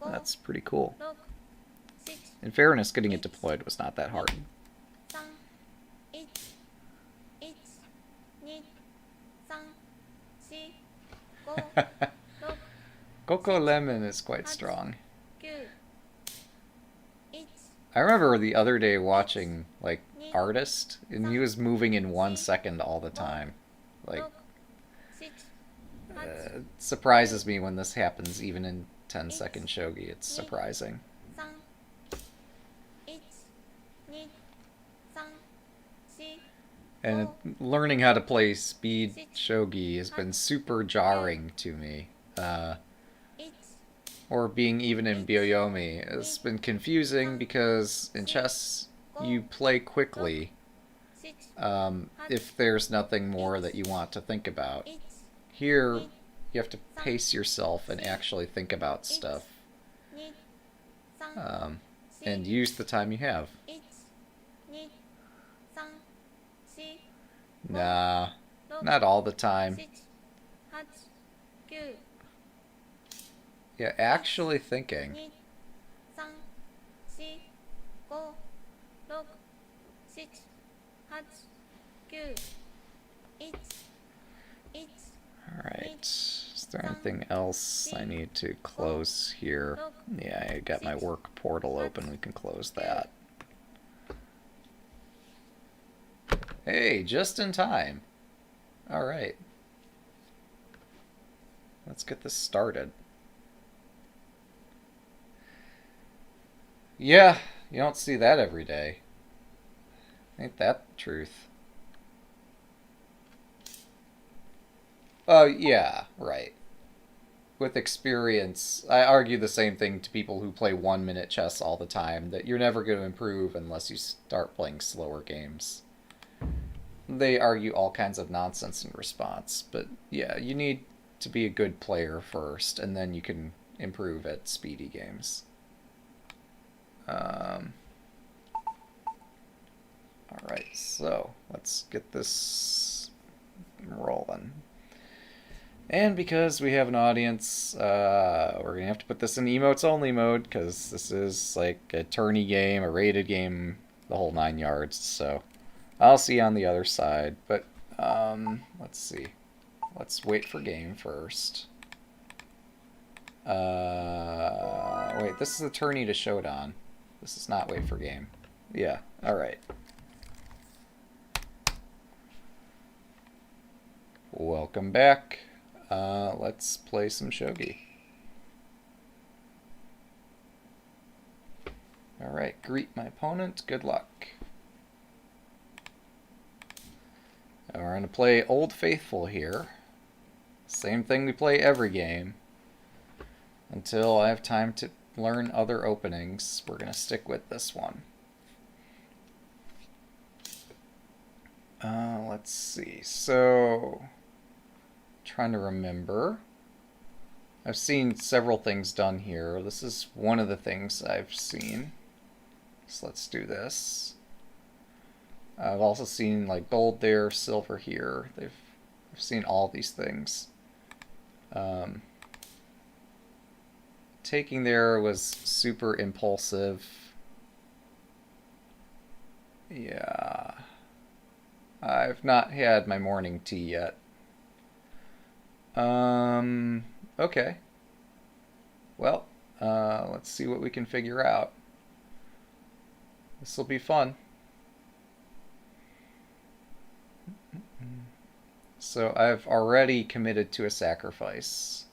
That's pretty cool. In fairness, getting it deployed was not that hard. Coco Lemon is quite strong. I remember the other day watching, like, Artist, and he was moving in 1 second all the time. Like, it surprises me when this happens even in 10-second shogi. It's surprising. And learning how to play speed shogi has been super jarring to me. Or being even in Byoyomi has been confusing because in chess you play quickly if there's nothing more that you want to think about. Here, you have to pace yourself and actually think about stuff. And use the time you have. Nah, not all the time. Yeah, actually thinking. Alright, is there anything else I need to close here? Yeah, I got my work portal open, we can close that. Hey, just in time. Alright. Let's get this started. Yeah, you don't see that every day. Ain't that the truth? Oh, yeah, right. With experience, I argue the same thing to people who play 1-minute chess all the time, that you're never going to improve unless you start playing slower games. They argue all kinds of nonsense in response, but yeah, you need to be a good player first, and then you can improve at speedy games. Alright, so let's get this rolling. And because we have an audience, we're going to have to put this in emotes only mode, because this is like a tourney game, a rated game, the whole 9 yards, so I'll see you on the other side. But, let's see. Let's wait for game first. Wait, this is the tourney to Shodan. This is not wait for game. Yeah, alright. Welcome back. Let's play some shogi. Alright, greet my opponent. Good luck. Now we're going to play Old Faithful here. Same thing we play every game. Until I have time to learn other openings, we're going to stick with this one. Let's see. So, trying to remember. I've seen several things done here. This is one of the things I've seen. So let's do this. I've also seen like gold there, silver here. I've seen all these things. Taking there was super impulsive. Yeah. I've not had my morning tea yet. Okay. Well, let's see what we can figure out. This will be fun. So I've already committed to a sacrifice.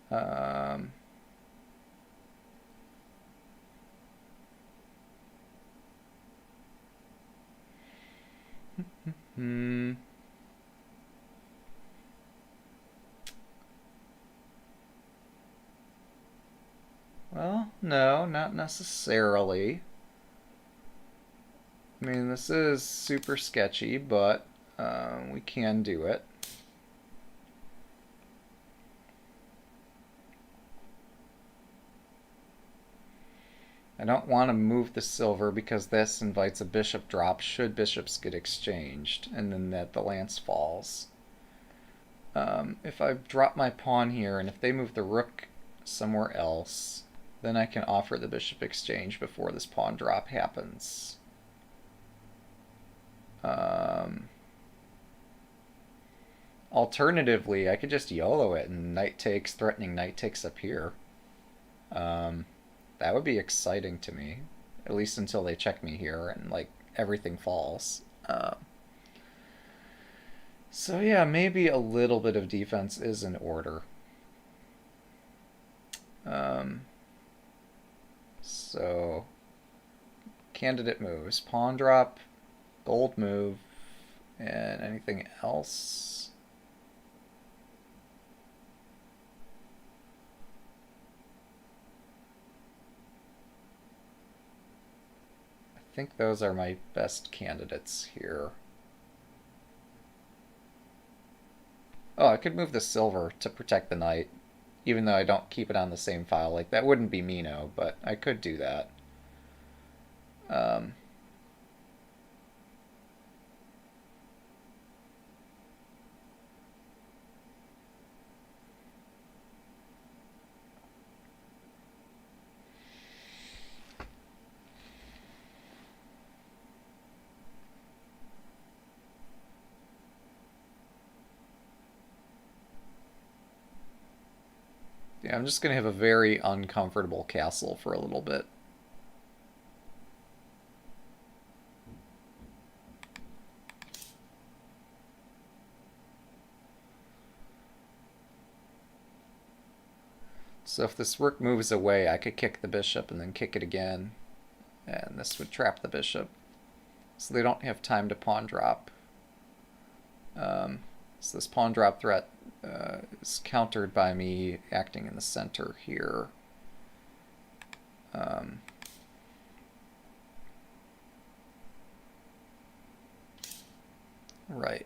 Well, no, not necessarily. I mean, this is super sketchy, but we can do it. I don't want to move the silver because this invites a bishop drop should bishops get exchanged, and then that the lance falls. If I drop my pawn here, and if they move the rook somewhere else, then I can offer the bishop exchange before this pawn drop happens. Alternatively, I could just YOLO it and knight takes, threatening knight takes up here. That would be exciting to me, at least until they check me here and like everything falls. So yeah, maybe a little bit of defense is in order. So candidate moves, pawn drop, gold move, and anything else? I think those are my best candidates here. Oh, I could move the silver to protect the knight, even though I don't keep it on the same file. Like, that wouldn't be Mino, but I could do that. Yeah, I'm just going to have a very uncomfortable castle for a little bit. So if this rook moves away, I could kick the bishop and then kick it again. And this would trap the bishop. So they don't have time to pawn drop. So this pawn drop threat is countered by me acting in the center here. Right.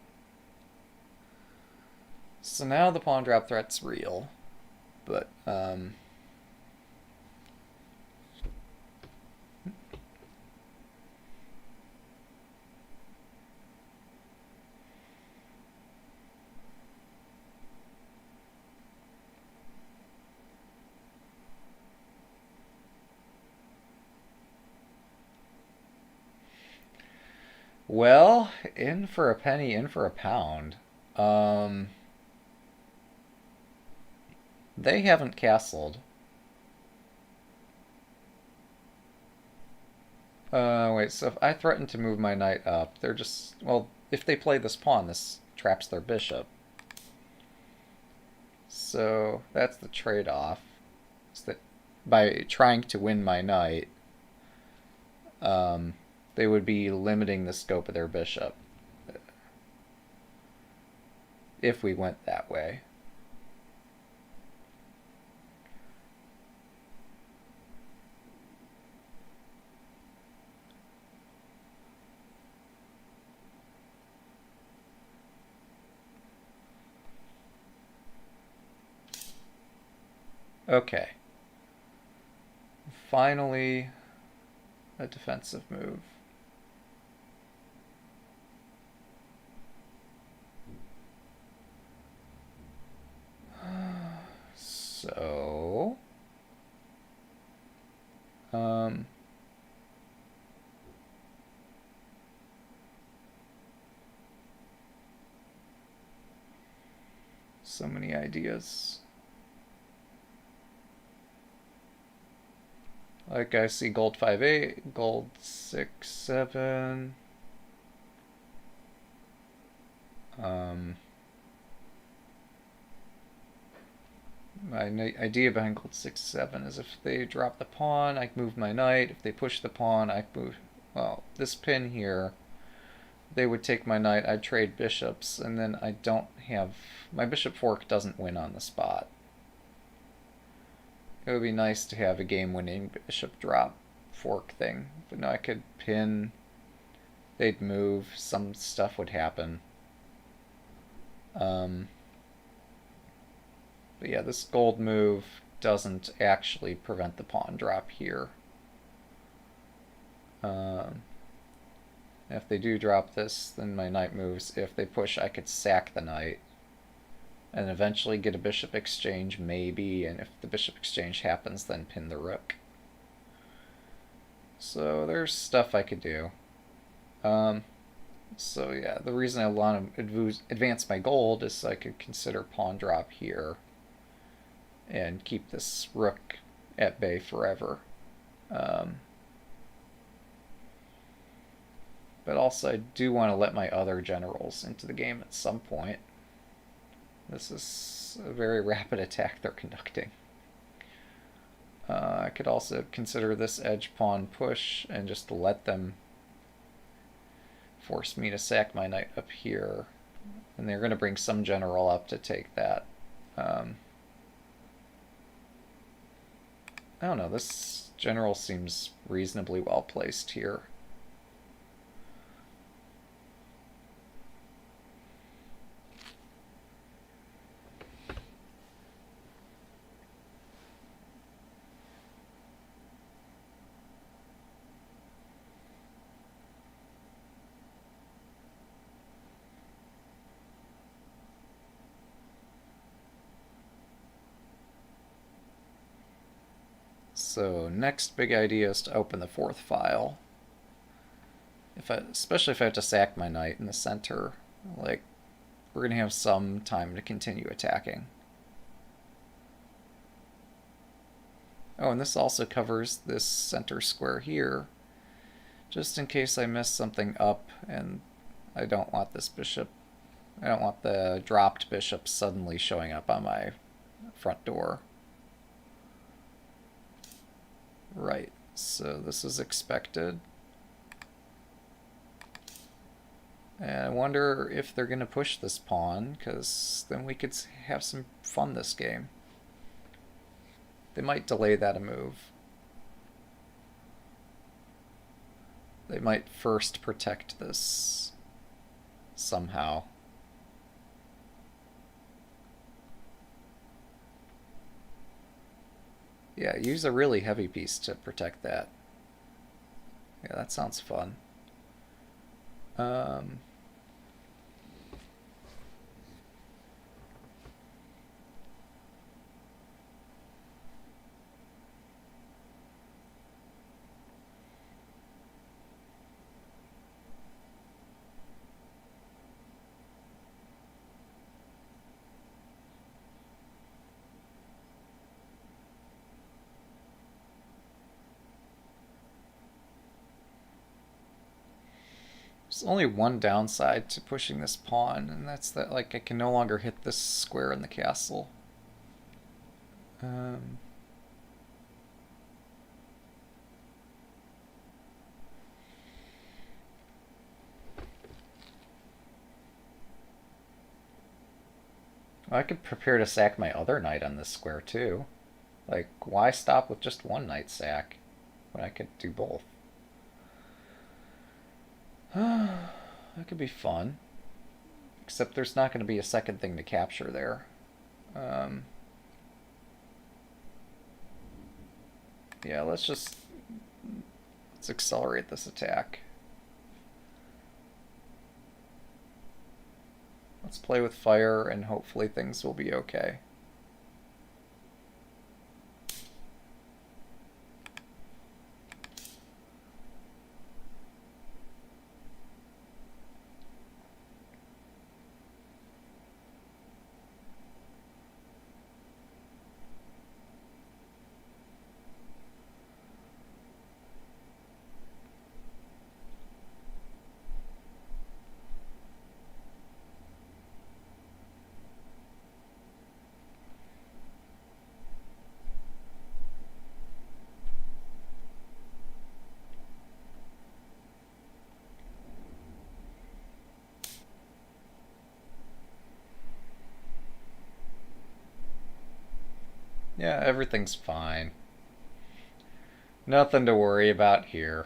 So now the pawn drop threat's real, but well, in for a penny, in for a pound. They haven't castled. Wait, so if I threaten to move my knight up, they're just... Well, if they play this pawn, this traps their bishop. So that's the trade-off. Is that by trying to win my knight, they would be limiting the scope of their bishop. If we went that way. Okay. Finally, a defensive move. So... so many ideas. Like I see gold 5-8, gold 6-7. My idea behind gold 6-7 is if they drop the pawn, I move my knight. If they push the pawn, I move... Well, this pin here, they would take my knight, I'd trade bishops, and then I don't have... My bishop fork doesn't win on the spot. It would be nice to have a game-winning bishop drop fork thing. But no, I could pin, they'd move, some stuff would happen. But yeah, this gold move doesn't actually prevent the pawn drop here. If they do drop this, then my knight moves. If they push, I could sack the knight. and eventually get a bishop exchange, maybe, and if the bishop exchange happens, then pin the rook. So there's stuff I could do. So yeah, the reason I want to advance my gold is so I could consider pawn drop here and keep this rook at bay forever. But also I do want to let my other generals into the game at some point. This is a very rapid attack they're conducting. I could also consider this edge pawn push and just let them force me to sack my knight up here. And they're going to bring some general up to take that. I don't know, this general seems reasonably well placed here. So next big idea is to open the fourth file. Especially if I have to sack my knight in the center, like, we're going to have some time to continue attacking. Oh, and this also covers this center square here, just in case I mess something up and I don't want this bishop, I don't want the dropped bishop suddenly showing up on my front door. Right, so this is expected. And I wonder if they're going to push this pawn, because then we could have some fun this game. They might delay that a move. They might first protect this somehow. Yeah, use a really heavy piece to protect that. Yeah, that sounds fun. There's only one downside to pushing this pawn, and that's that, like, I can no longer hit this square in the castle. I could prepare to sack my other knight on this square too. Like, why stop with just one knight sack when I could do both? That could be fun. Except there's not going to be a second thing to capture there. Yeah, let's accelerate this attack. Let's play with fire and hopefully things will be okay. Yeah, everything's fine. Nothing to worry about here.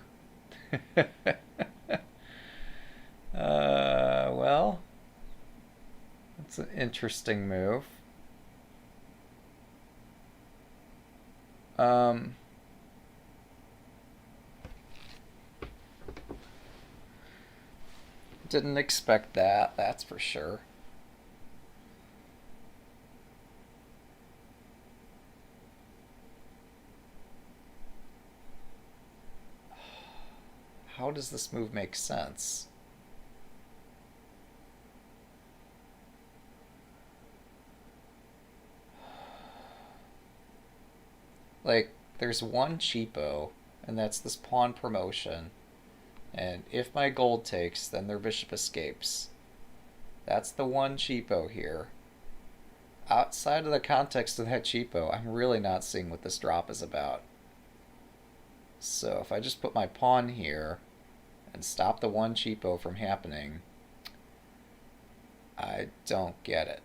Well, that's an interesting move. Didn't expect that, that's for sure. how does this move make sense? Like, there's one cheapo, and that's this pawn promotion. And if my gold takes, then their bishop escapes. That's the one cheapo here. Outside of the context of that cheapo, I'm really not seeing what this drop is about. So if I just put my pawn here and stop the one cheapo from happening, I don't get it.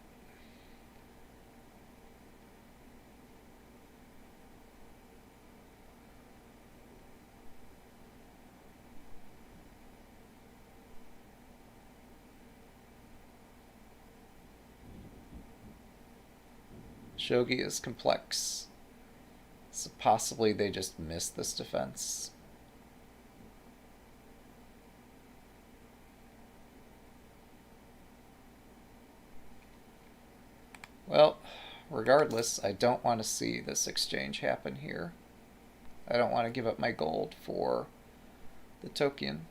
Shogi is complex. So possibly they just missed this defense. Well, regardless, I don't want to see this exchange happen here. I don't want to give up my gold for the token.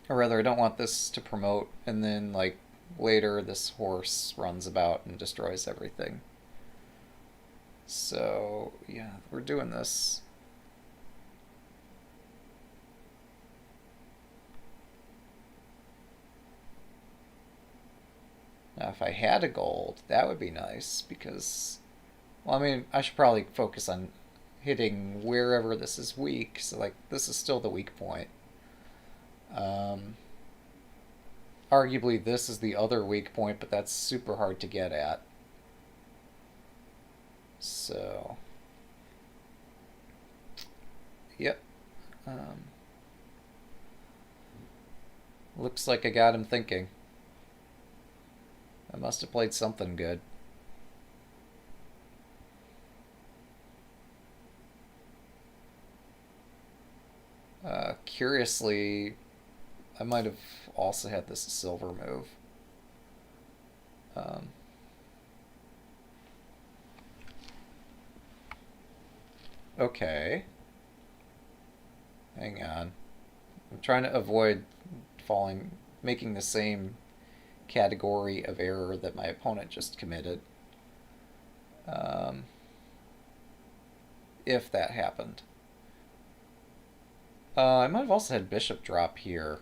Or rather, I don't want this to promote and then, like, later this horse runs about and destroys everything. So, yeah, we're doing this. Now, if I had a gold, that would be nice because, well, I mean, I should probably focus on hitting wherever this is weak. So, like, this is still the weak point. Arguably, this is the other weak point, but that's super hard to get at. So, yep. Looks like I got him thinking. I must have played something good. Curiously, I might have also had this silver move. Okay. Hang on. I'm trying to avoid making the same category of error that my opponent just committed. If that happened. I might have also had bishop drop here,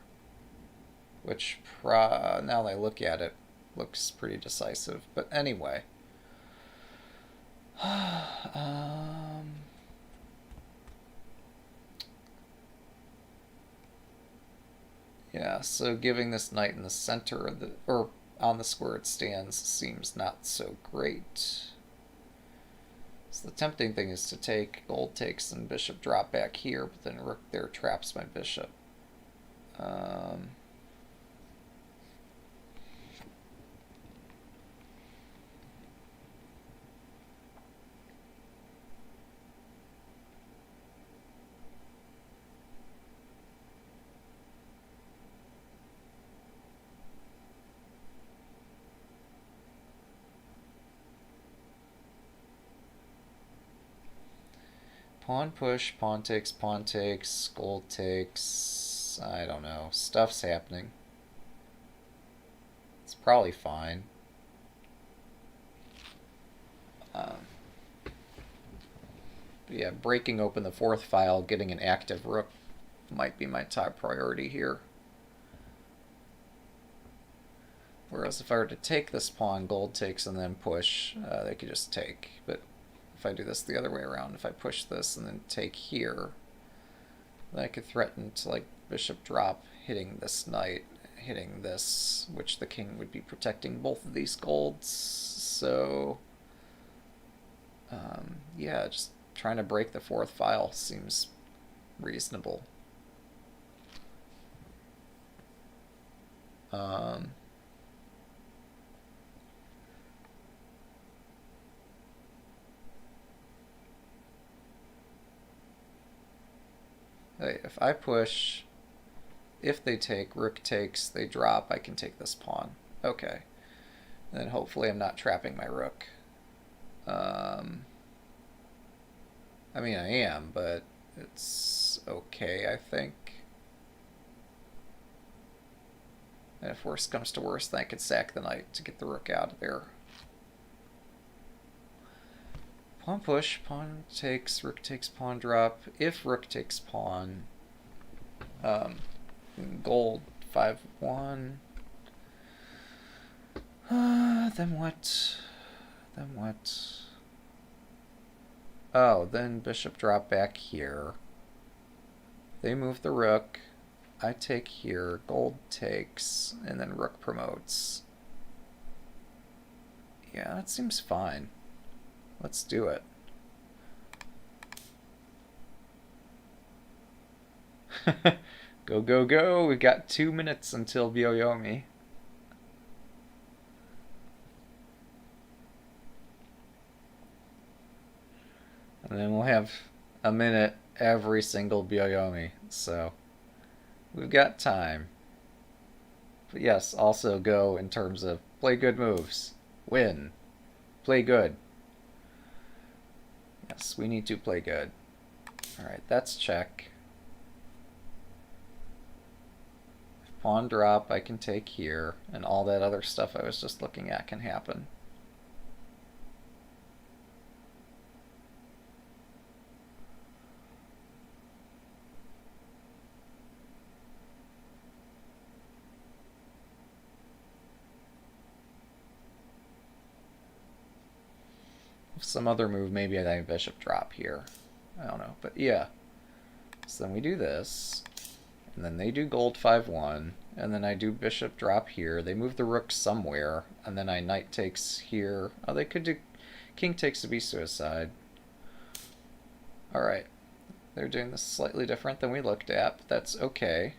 which, now that I look at it, looks pretty decisive. But anyway. Yeah, so giving this knight in the center of the, or on the square it stands, seems not so great. So the tempting thing is to take gold takes and bishop drop back here, but then rook there traps my bishop. Pawn push, pawn takes, gold takes. I don't know. Stuff's happening. It's probably fine. Yeah, breaking open the fourth file, getting an active rook might be my top priority here. Whereas if I were to take this pawn, gold takes and then push, they could just take. But if I do this the other way around, if I push this and then take here, then I could threaten to, like, bishop drop, hitting this knight, hitting this, which the king would be protecting both of these golds. So, yeah, just trying to break the fourth file seems reasonable. If I push, if they take, rook takes, they drop, I can take this pawn. Okay. And then hopefully I'm not trapping my rook. I mean, I am, but it's okay, I think. And if worst comes to worst, then I could sack the knight to get the rook out of there. Pawn push, pawn takes, rook takes, pawn drop. If rook takes pawn, gold 5-1. Then what? Then what? Oh, then bishop drop back here. They move the rook. I take here, gold takes, and then rook promotes. Yeah, that seems fine. Let's do it. Go, go, go. We've got 2 minutes until Byoyomi. And then we'll have a minute every single Byoyomi. So we've got time. But yes, also go in terms of play good moves. Win. Play good. Yes, we need to play good. Alright, that's check. Pawn drop I can take here, and all that other stuff I was just looking at can happen. Some other move, maybe I bishop drop here. I don't know, but yeah. So then we do this, and then they do gold 5-1, and then I do bishop drop here. They move the rook somewhere, and then I knight takes here. Oh, they could do king takes to be suicide. Alright. They're doing this slightly different than we looked at, but that's okay.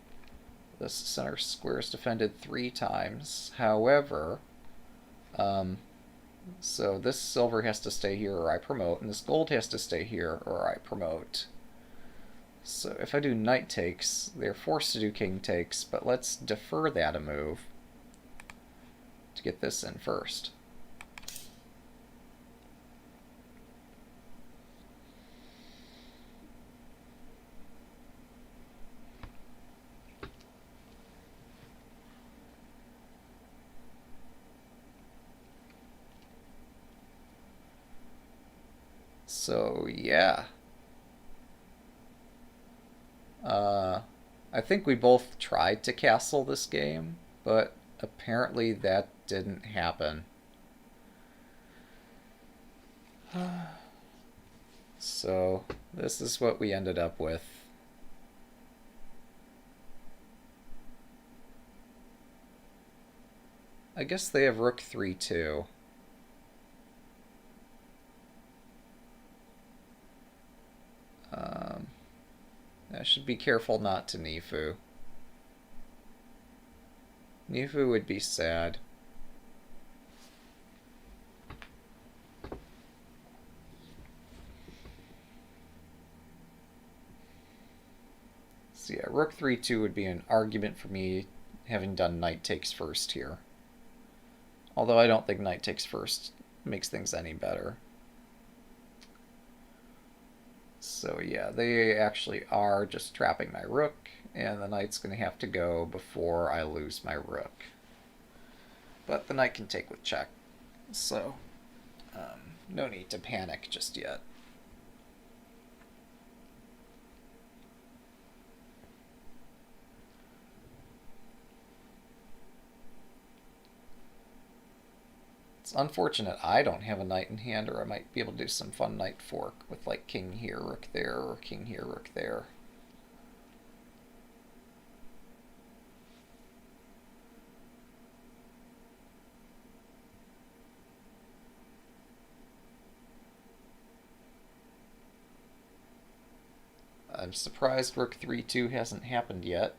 This center square is defended 3 times. However, so this silver has to stay here or I promote, and this gold has to stay here or I promote. So if I do knight takes, they're forced to do king takes, but let's defer that a move to get this in first. So yeah. I think we both tried to castle this game, but apparently that didn't happen. So this is what we ended up with. I guess they have rook 3-2. I should be careful not to Nifu. Nifu would be sad. So yeah, rook 3-2 would be an argument for me having done knight takes first here. Although I don't think knight takes first makes things any better. So yeah, they actually are just trapping my rook, and the knight's going to have to go before I lose my rook. But the knight can take with check, so no need to panic just yet. It's unfortunate I don't have a knight in hand, or I might be able to do some fun knight fork with like king here, rook there, or king here, rook there. I'm surprised rook 3-2 hasn't happened yet.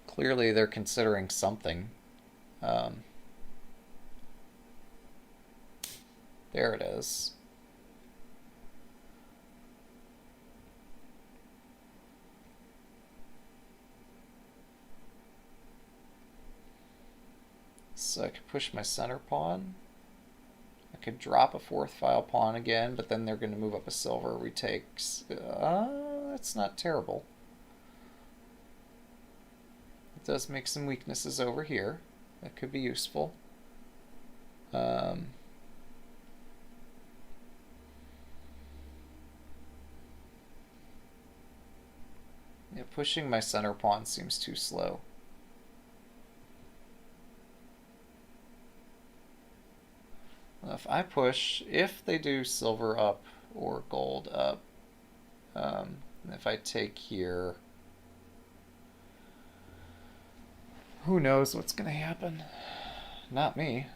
Clearly they're considering something. There it is. So I could push my center pawn. I could drop a 4th file pawn again, but then they're going to move up a silver retakes. That's not terrible. It does make some weaknesses over here. That could be useful. Yeah, pushing my center pawn seems too slow. Well, if I push, if they do silver up or gold up, if I take here, who knows what's going to happen? Not me.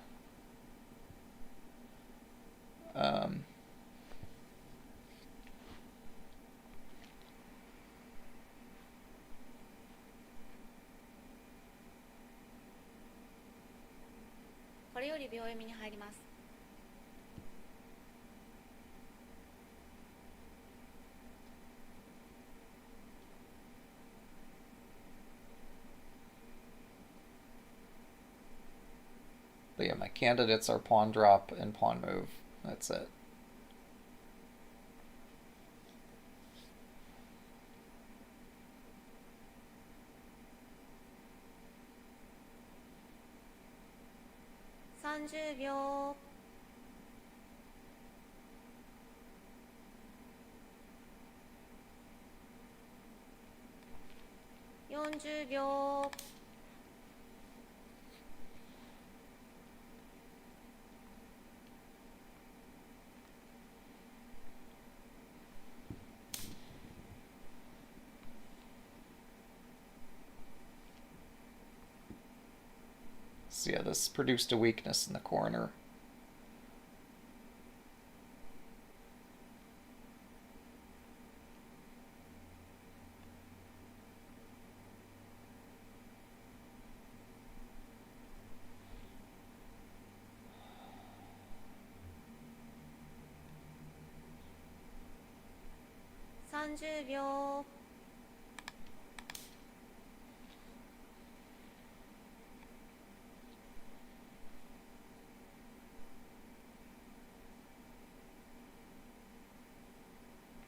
But yeah, my candidates are pawn drop and pawn move. That's it. So yeah, this produced a weakness in the corner.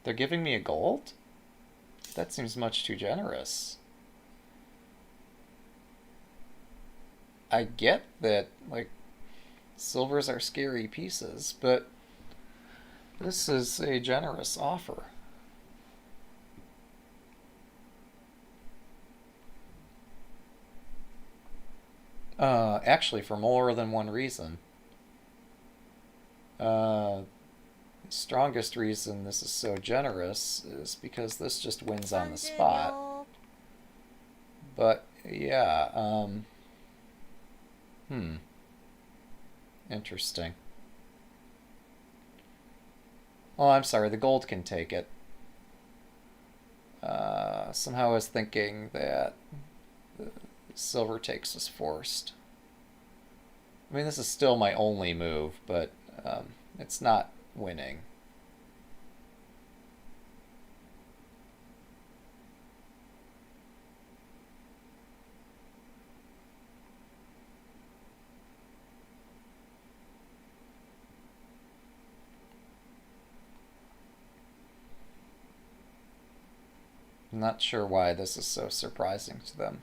They're giving me a gold? That seems much too generous. I get that, like, silvers are scary pieces, but this is a generous offer. Actually, for more than one reason. Strongest reason this is so generous is because this just wins on the spot. But yeah, interesting. Oh, I'm sorry, the gold can take it. Somehow I was thinking that the silver takes was forced. I mean, this is still my only move, but it's not winning. I'm not sure why this is so surprising to them.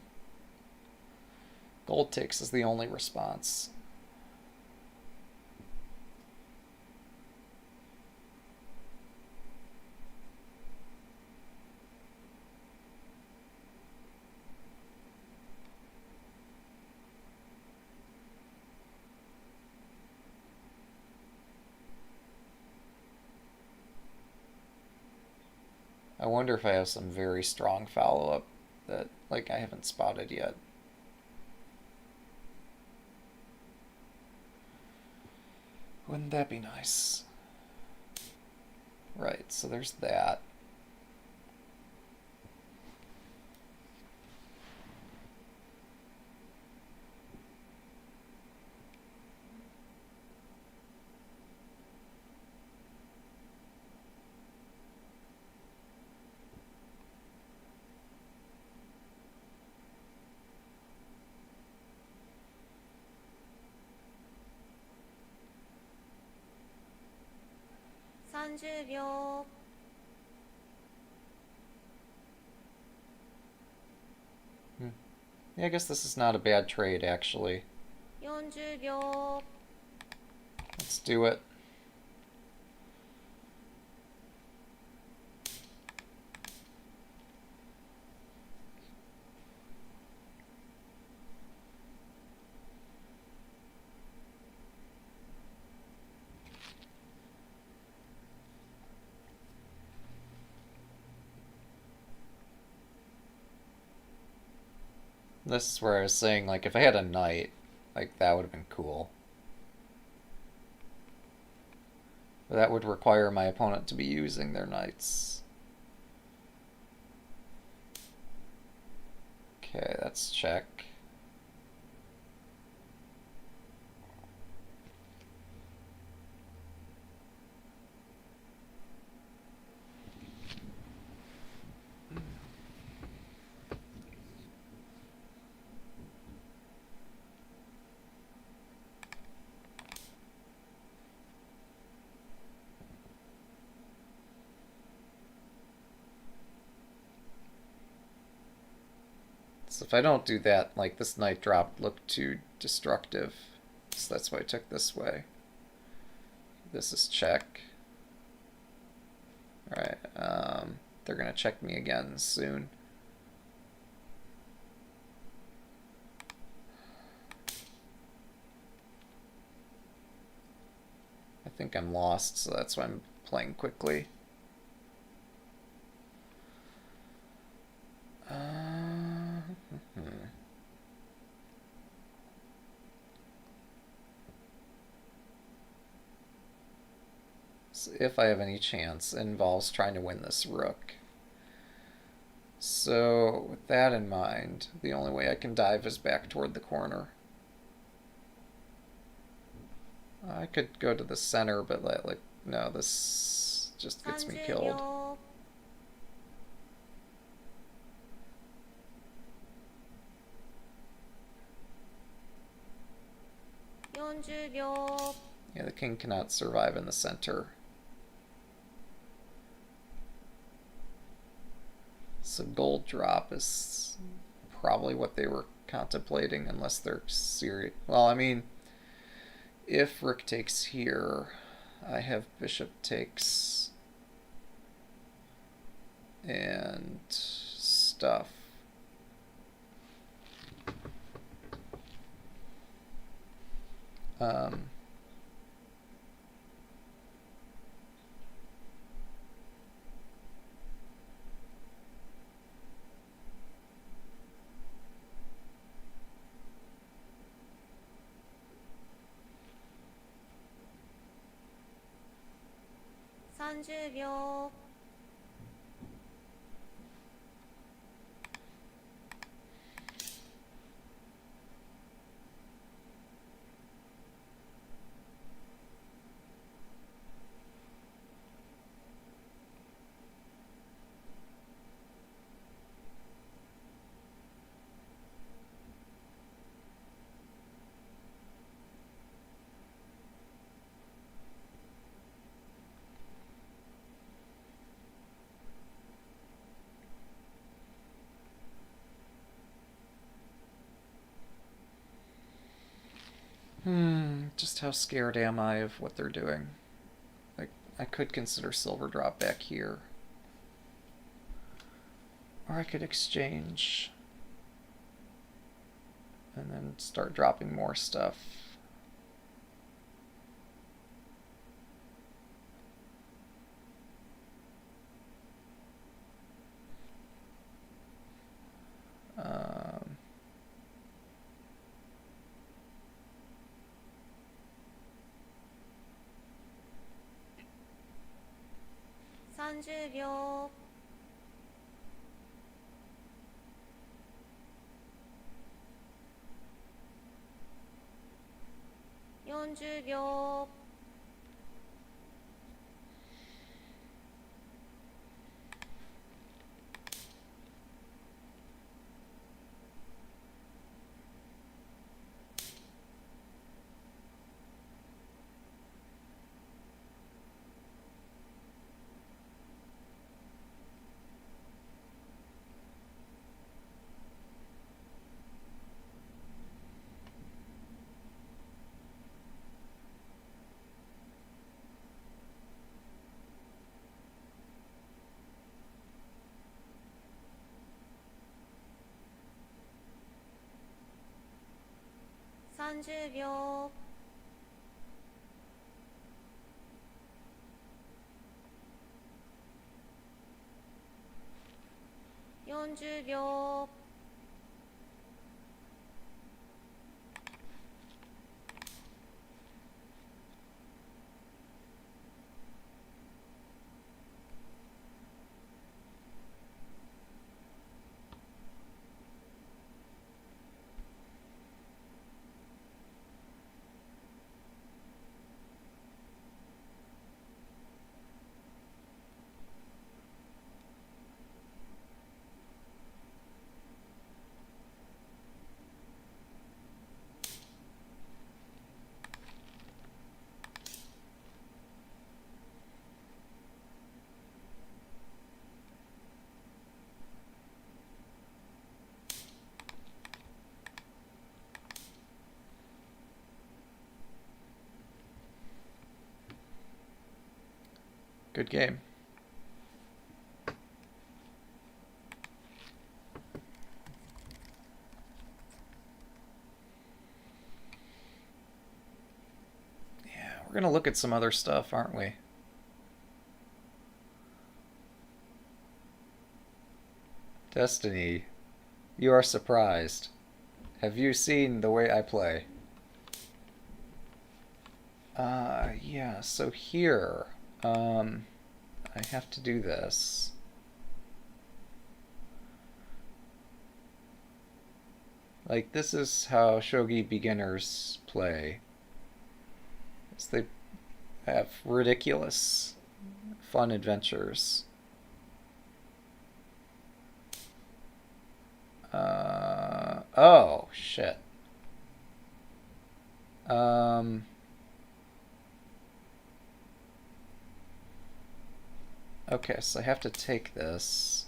Gold takes is the only response. I wonder if I have some very strong follow-up that, like, I haven't spotted yet. Wouldn't that be nice? Right, so there's that. Yeah, I guess this is not a bad trade, actually. 40秒 Let's do it. This is where I was saying, like, if I had a knight, like, that would have been cool. But that would require my opponent to be using their knights. Okay, that's check. So if I don't do that, like, this knight drop looked too destructive. So that's why I took this way. This is check. Alright, they're gonna check me again soon. I think I'm lost, so that's why I'm playing quickly. So if I have any chance, it involves trying to win this rook. So with that in mind, the only way I can dive is back toward the corner. I could go to the center, but like no, this just gets me 30 killed. 秒 40秒 Yeah, the king cannot survive in the center. So gold drop is probably what they were contemplating, unless they're serious. Well, I mean, if rook takes here, I have bishop takes and stuff. Um,30秒 just how scared am I of what they're doing? Like, I could consider silver drop back here. Or I could exchange and then start dropping more stuff. Um, 30秒 40秒 40 30秒 40秒 Good game. Yeah, we're gonna look at some other stuff, aren't we? Destiny, you are surprised. Have you seen the way I play? Yeah, so here, I have to do this. Like, this is how shogi beginners play. Is they have ridiculous, fun adventures. Oh, shit. Okay, so I have to take this.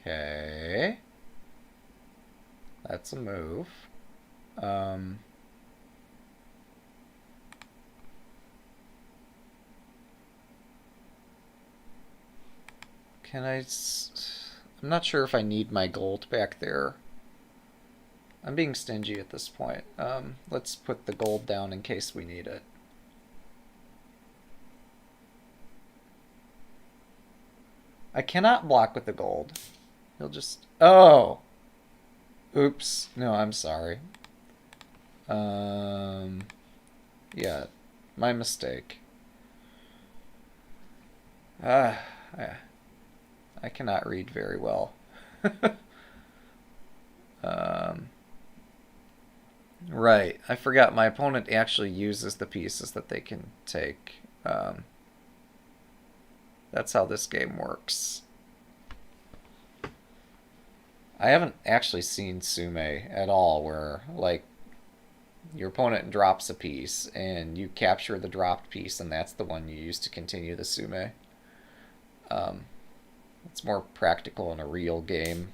Okay. That's a move. Can I... I'm not sure if I need my gold back there. I'm being stingy at this point. Let's put the gold down in case we need it. I cannot block with the gold. He'll just... Oh! Oops. No, I'm sorry. Yeah, my mistake. I cannot read very well. Right, I forgot my opponent actually uses the pieces that they can take. That's how this game works. I haven't actually seen Sume at all where, like, your opponent drops a piece and you capture the dropped piece and that's the one you use to continue the Sume. It's more practical in a real game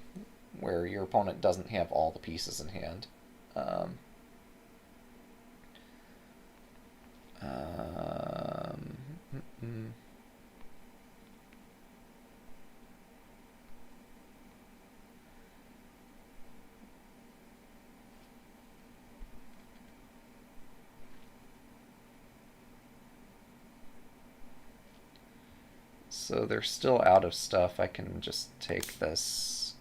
where your opponent doesn't have all the pieces in hand. So they're still out of stuff. I can just take this.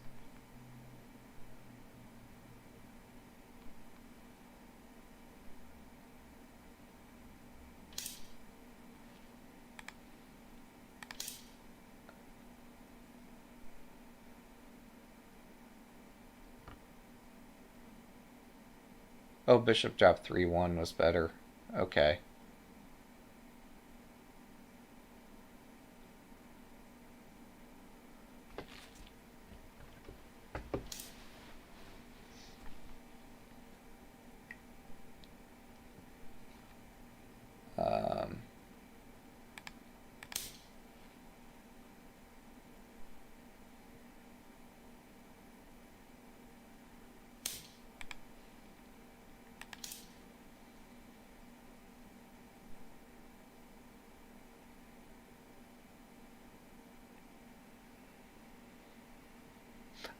Oh, bishop drop 3-1 was better. Okay.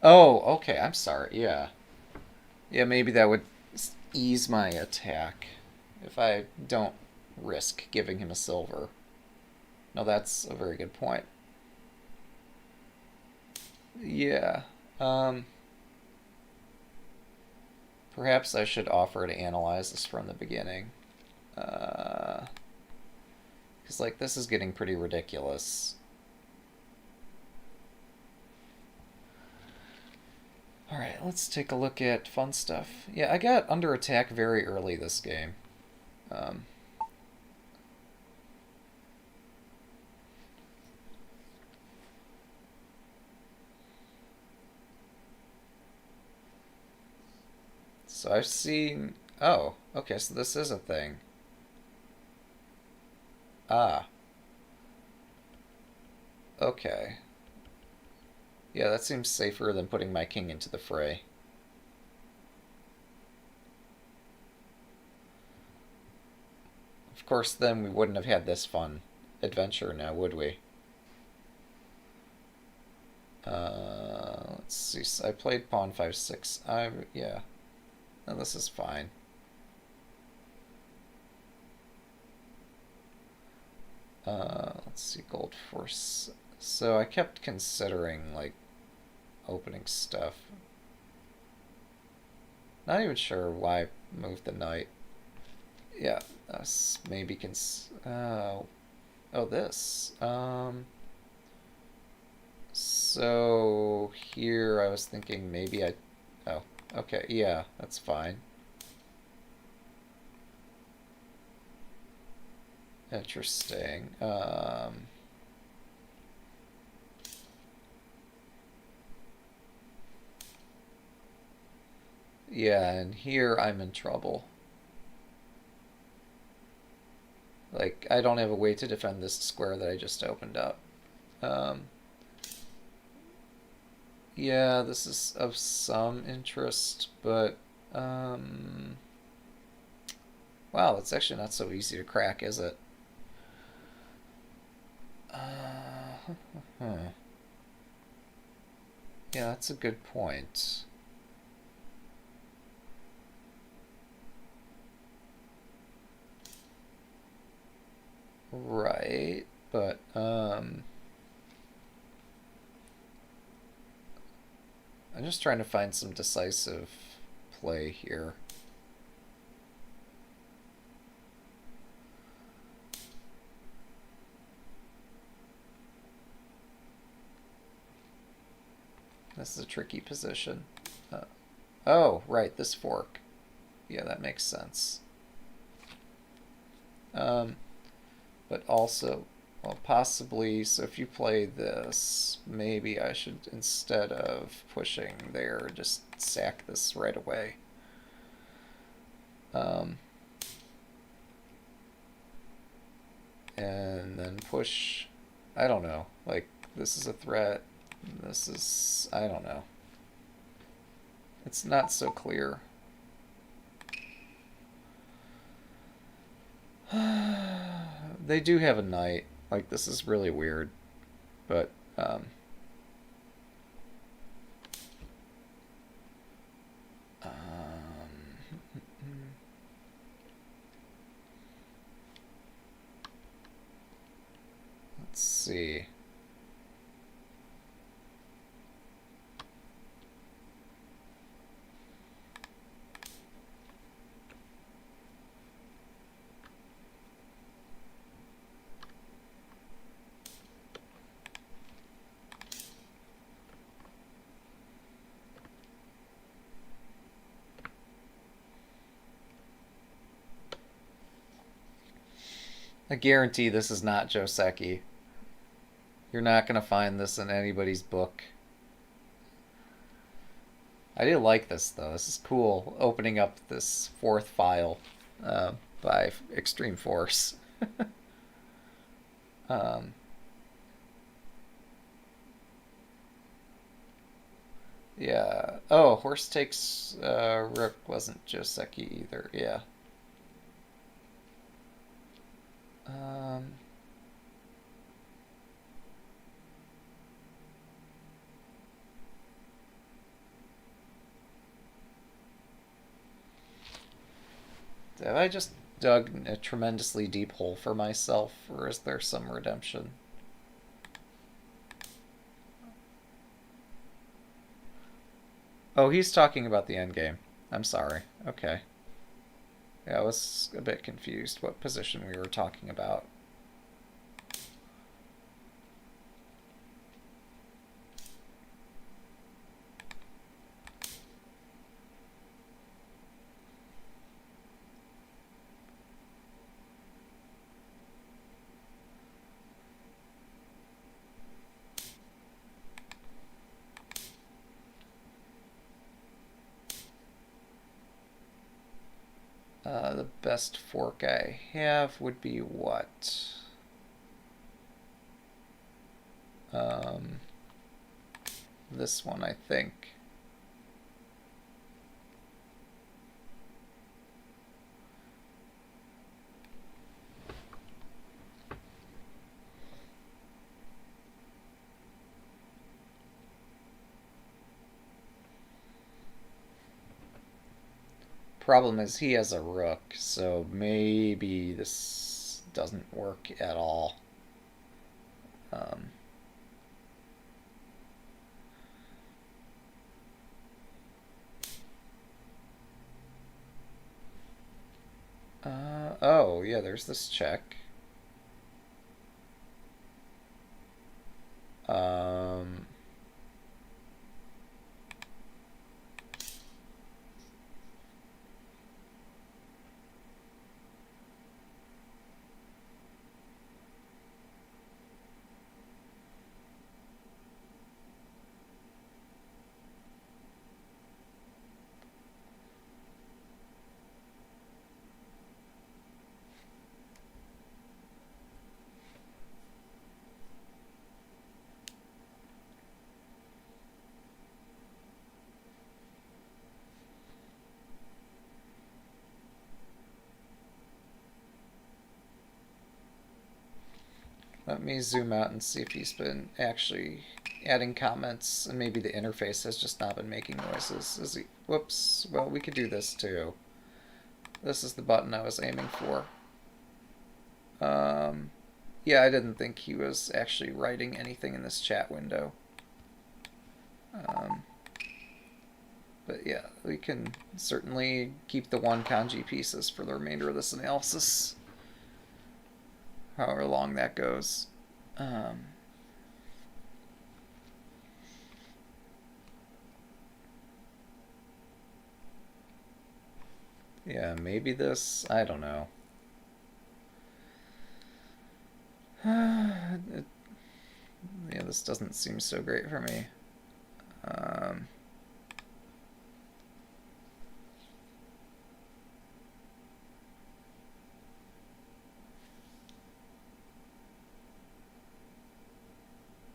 Oh, okay. I'm sorry. Yeah. Yeah, maybe that would ease my attack if I don't risk giving him a silver. No, that's a very good point. Yeah. Um, Perhaps I should offer to analyze this from the beginning. Because, like, this is getting pretty ridiculous. Alright, let's take a look at fun stuff. Yeah, I got under attack very early this game. Um, so I've seen... Oh, okay, so this is a thing. Ah, okay. Yeah, that seems safer than putting my king into the fray. Of course, then we wouldn't have had this fun adventure now, would we? Let's see. So I played pawn 5-6. Yeah. No, this is fine. Let's see. Gold force. So I kept considering like opening stuff. Not even sure why I moved the knight. Yeah. Maybe oh, this. So here I was thinking maybe I... Oh, okay, yeah, that's fine. Interesting. Yeah, and here I'm in trouble. Like, I don't have a way to defend this square that I just opened up. Um, yeah, this is of some interest, but... wow, it's actually not so easy to crack, is it? Huh. Yeah, that's a good point. Right, but I'm just trying to find some decisive play here. This is a tricky position. Oh, right, this fork. Yeah, that makes sense. But also, well, possibly, so if you play this, maybe I should, instead of pushing there, just sack this right away. And then push, I don't know, like, this is a threat, this is, I don't know. It's not so clear. They do have a knight. Like, this is really weird. But, let's see. I guarantee this is not Joseki. You're not going to find this in anybody's book. I do like this, though. This is cool, opening up this fourth file by Extreme Force. um, yeah. Oh, horse takes rook wasn't Joseki either. Yeah. Um, Have I just dug a tremendously deep hole for myself, or is there some redemption? Oh, he's talking about the endgame. I'm sorry. Okay. Yeah, I was a bit confused what position we were talking about. The best fork I have would be what? This one, I think. Problem is he has a rook, so maybe this doesn't work at all. Um, oh, yeah, there's this check. Um, Let me zoom out and see if he's been actually adding comments, and maybe the interface has just not been making noises. Is he? Whoops. Well, we could do this too. This is the button I was aiming for. Yeah, I didn't think he was actually writing anything in this chat window. But yeah, we can certainly keep the one kanji pieces for the remainder of this analysis. However long that goes. Yeah, maybe this, I don't know. Yeah, this doesn't seem so great for me.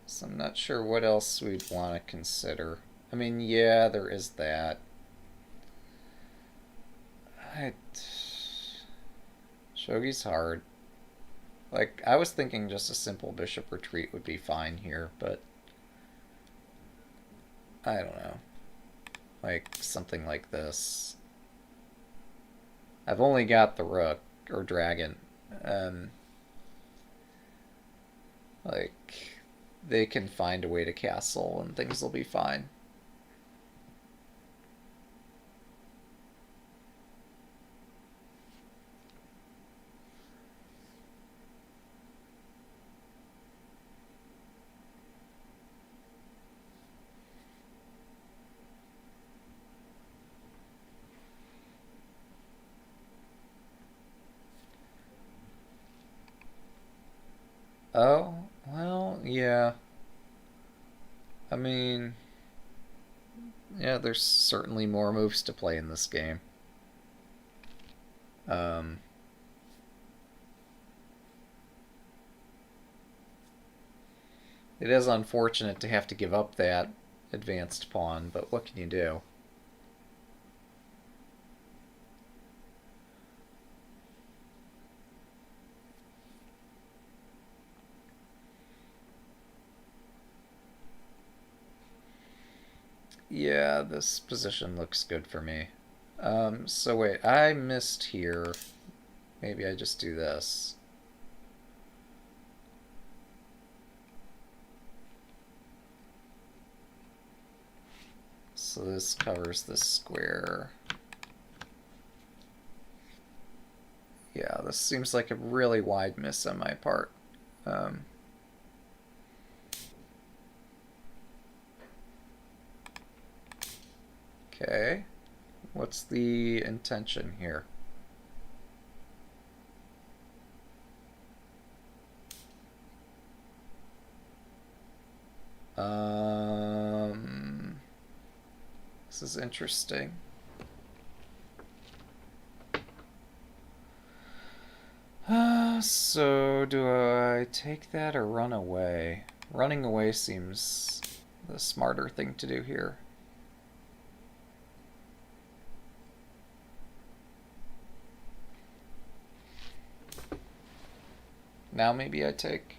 So I'm not sure what else we'd want to consider. I mean, yeah, there is that. Shogi's hard. Like, I was thinking just a simple bishop retreat would be fine here, but I don't know. Like, something like this. I've only got the rook, or dragon. Like, they can find a way to castle and things will be fine. Oh, well, yeah. I mean, yeah, there's certainly more moves to play in this game. It is unfortunate to have to give up that advanced pawn, but what can you do? Yeah, this position looks good for me. So wait, I missed here. Maybe I just do this. So this covers this square. Yeah, this seems like a really wide miss on my part. Okay. What's the intention here? This is interesting. So do I take that or run away? Running away seems the smarter thing to do here. Now maybe I take...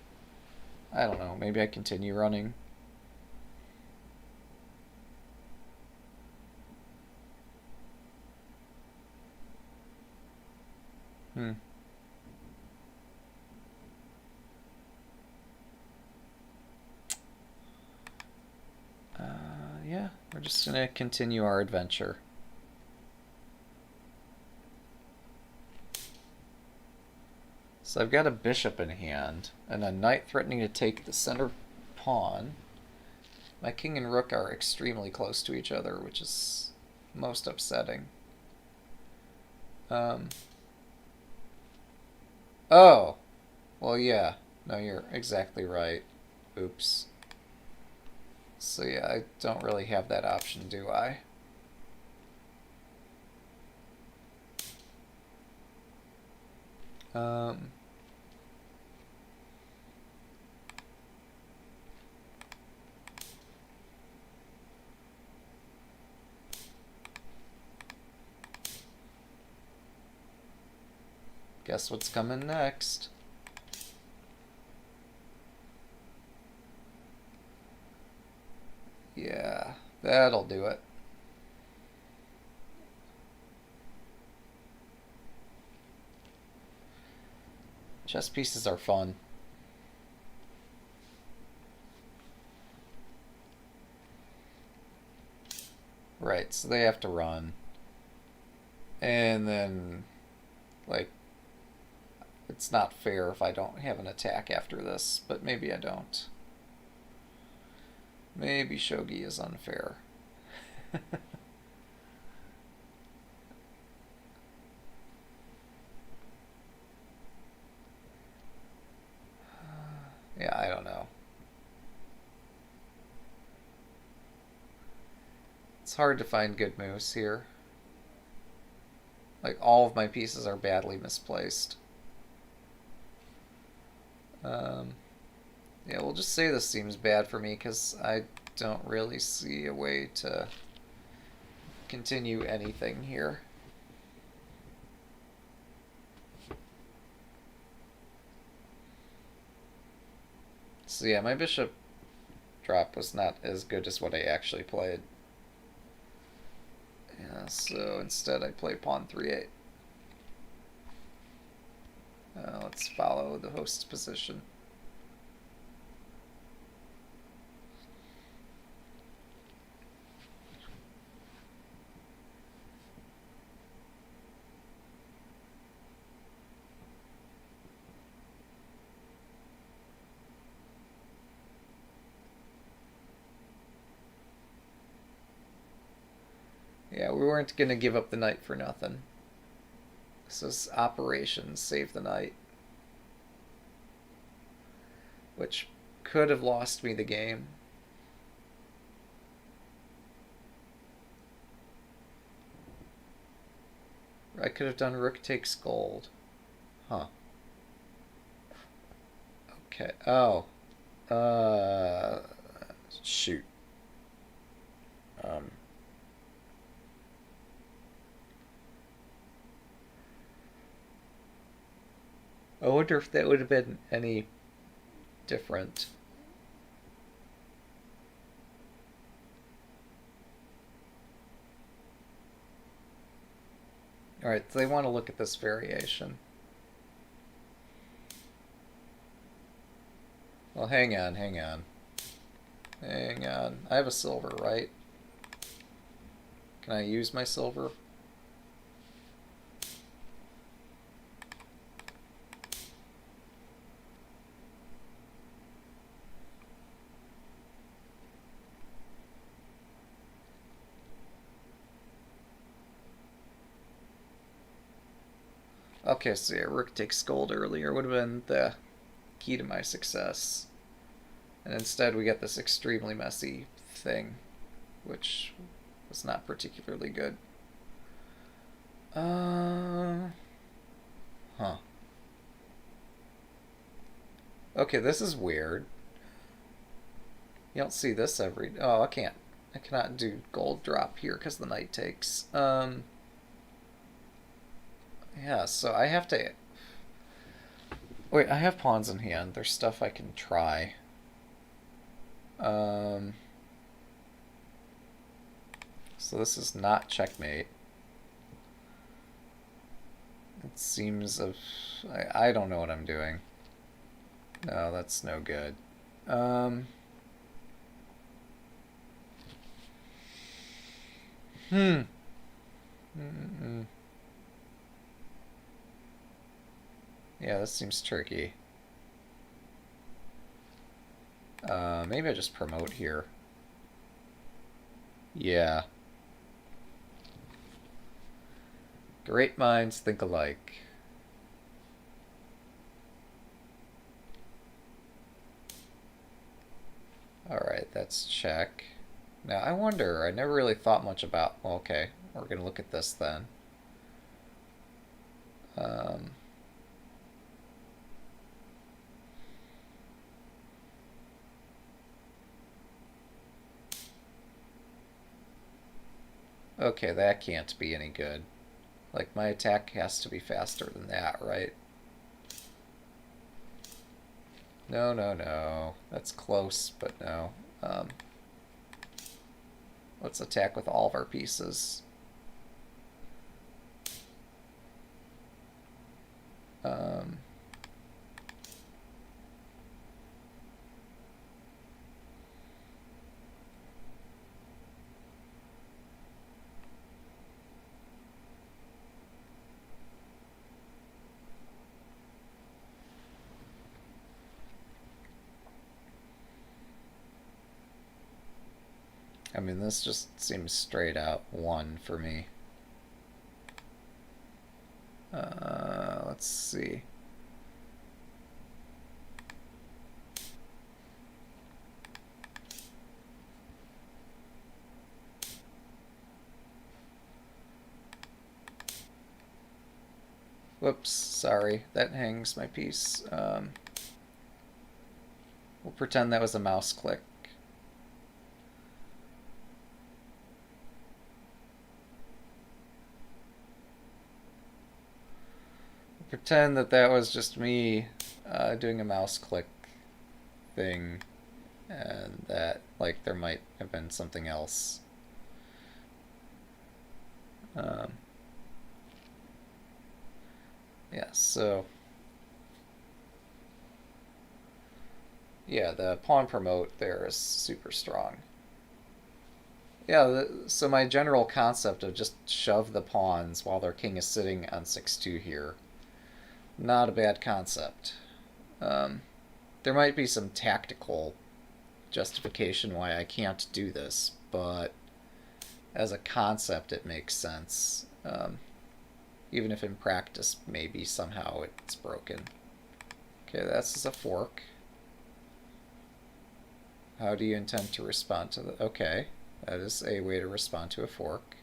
I don't know, maybe I continue running. Hmm. Yeah, we're just gonna continue our adventure. So I've got a bishop in hand, and a knight threatening to take the center pawn. My king and rook are extremely close to each other, which is most upsetting. Oh! Well, yeah. No, you're exactly right. Oops. So yeah, I don't really have that option, do I? Guess what's coming next? Yeah, that'll do it. Chess pieces are fun. Right, so they have to run. And then, like, it's not fair if I don't have an attack after this, but maybe I don't. Maybe shogi is unfair. Yeah, I don't know. It's hard to find good moves here. Like, all of my pieces are badly misplaced. Yeah, we'll just say this seems bad for me because I don't really see a way to continue anything here. So yeah, my bishop drop was not as good as what I actually played. Yeah, so instead I play pawn 3-8. Let's follow the host's position. Yeah, we weren't going to give up the knight for nothing. This is Operation Save the Knight, which could have lost me the game. I could have done rook takes gold. Huh. Okay. Oh. Shoot. I wonder if that would have been any different. Alright, they want to look at this variation. Well, hang on, hang on. Hang on. I have a silver, right? Can I use my silver? Okay, so yeah, rook takes gold earlier would have been the key to my success. And instead we get this extremely messy thing, which was not particularly good. Huh. Okay, this is weird. You don't see this every... Oh, I can't. I cannot do gold drop here because the knight takes. Yeah, so I have to... Wait, I have pawns in hand. There's stuff I can try. So this is not checkmate. It seems of... I don't know what I'm doing. No, that's no good. Yeah, this seems tricky. Maybe I just promote here. Yeah. Great minds think alike. Alright, that's check. Now, I wonder, I never really thought much about... Well, okay, we're going to look at this then. Okay, that can't be any good. Like, my attack has to be faster than that, right? No, no, no. That's close, but no. Let's attack with all of our pieces. I mean, this just seems straight out 1 for me. Let's see. Whoops, sorry. That hangs my piece. We'll pretend that was a mouse click. Pretend that that was just me doing a mouse click thing, and that, like, there might have been something else. Yeah, so... Yeah, the pawn promote there is super strong. Yeah, so my general concept of just shove the pawns while their king is sitting on 6-2 here, not a bad concept. There might be some tactical justification why I can't do this, but as a concept it makes sense. Even if in practice maybe somehow it's broken. Okay, that's just a fork. How do you intend to respond to the... Okay, that is a way to respond to a fork.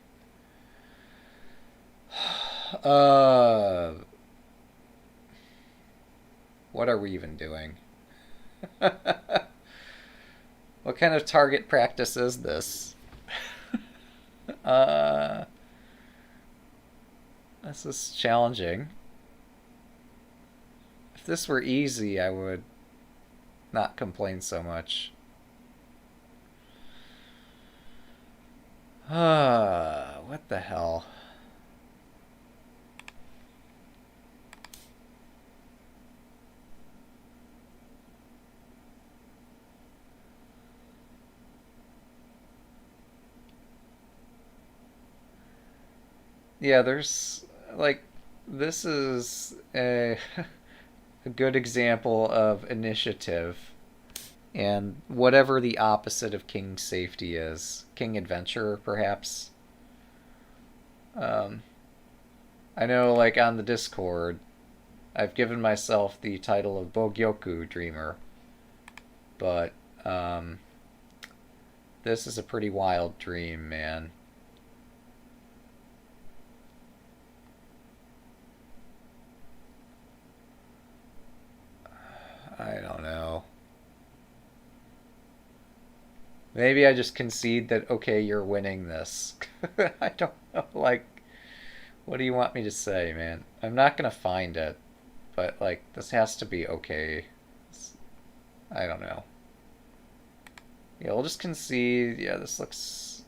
What are we even doing? What kind of target practice is this? This is challenging. If this were easy, I would not complain so much. What the hell? yeah, there's like this is a good example of initiative and whatever the opposite of king safety is. King adventure, perhaps. Um, I know, like on the Discord, I've given myself the title of Bogyoku Dreamer, but um, this is a pretty wild dream, man. I don't know. Maybe I just concede that, okay, you're winning this. I don't know. Like, what do you want me to say, man? I'm not going to find it, but, like, this has to be okay. I don't know. Yeah, we'll just concede. Yeah, this looks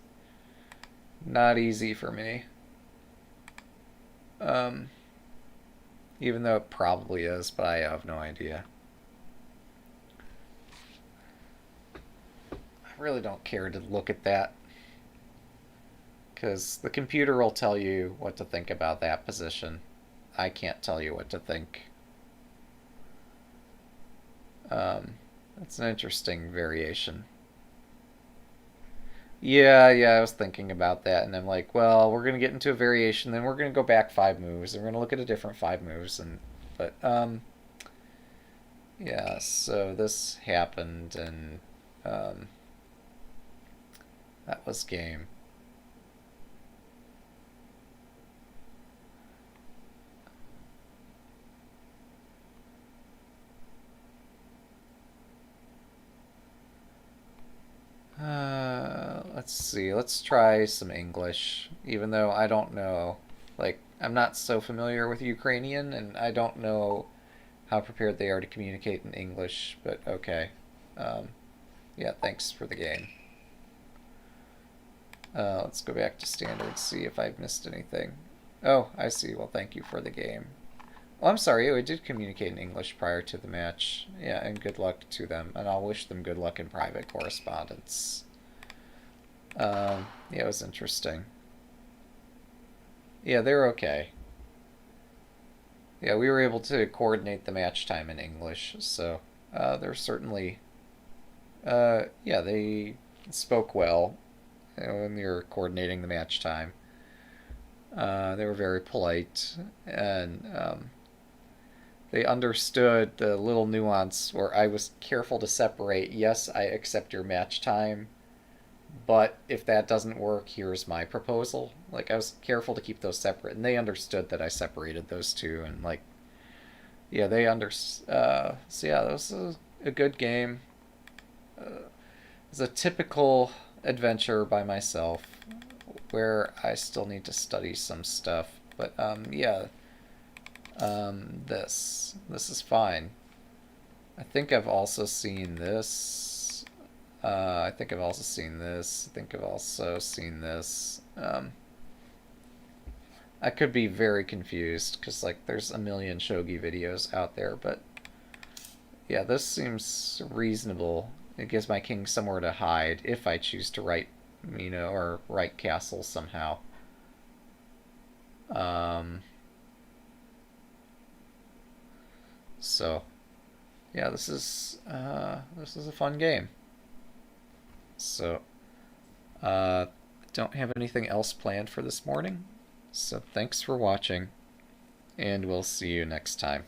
not easy for me. Um, Even though it probably is, but I have no idea. I really don't care to look at that, because the computer will tell you what to think about that position. I can't tell you what to think. It's an interesting variation. Yeah, I was thinking about that, and I'm like, well, we're gonna get into a variation, then we're gonna go back 5 moves, and we're gonna look at a different 5 moves, and but yeah. So this happened, and that was game. Let's see. Let's try some English, even though I don't know. Like, I'm not so familiar with Ukrainian, and I don't know how prepared they are to communicate in English, but okay. Um, yeah, thanks for the game. Let's go back to standard, see if I've missed anything. Oh, I see. Well, thank you for the game. Oh, I'm sorry. Oh, I did communicate in English prior to the match. Yeah, and good luck to them. And I'll wish them good luck in private correspondence. Yeah, it was interesting. Yeah, they're okay. Yeah, we were able to coordinate the match time in English, so they're certainly. Yeah, they spoke well when we were coordinating the match time. They were very polite, and they understood the little nuance where I was careful to separate, yes, I accept your match time, but if that doesn't work, here's my proposal. Like, I was careful to keep those separate, and they understood that I separated those two, and, like, yeah, they so, yeah, that was a good game. It's a typical adventure by myself where I still need to study some stuff, but, yeah, this is fine. I think I've also seen this. I think I've also seen this. I think I've also seen this. I could be very confused because like there's a million shogi videos out there, but yeah, this seems reasonable. It gives my king somewhere to hide if I choose to write, or write castle somehow. Um, so yeah, this is a fun game. So don't have anything else planned for this morning. So thanks for watching, and we'll see you next time.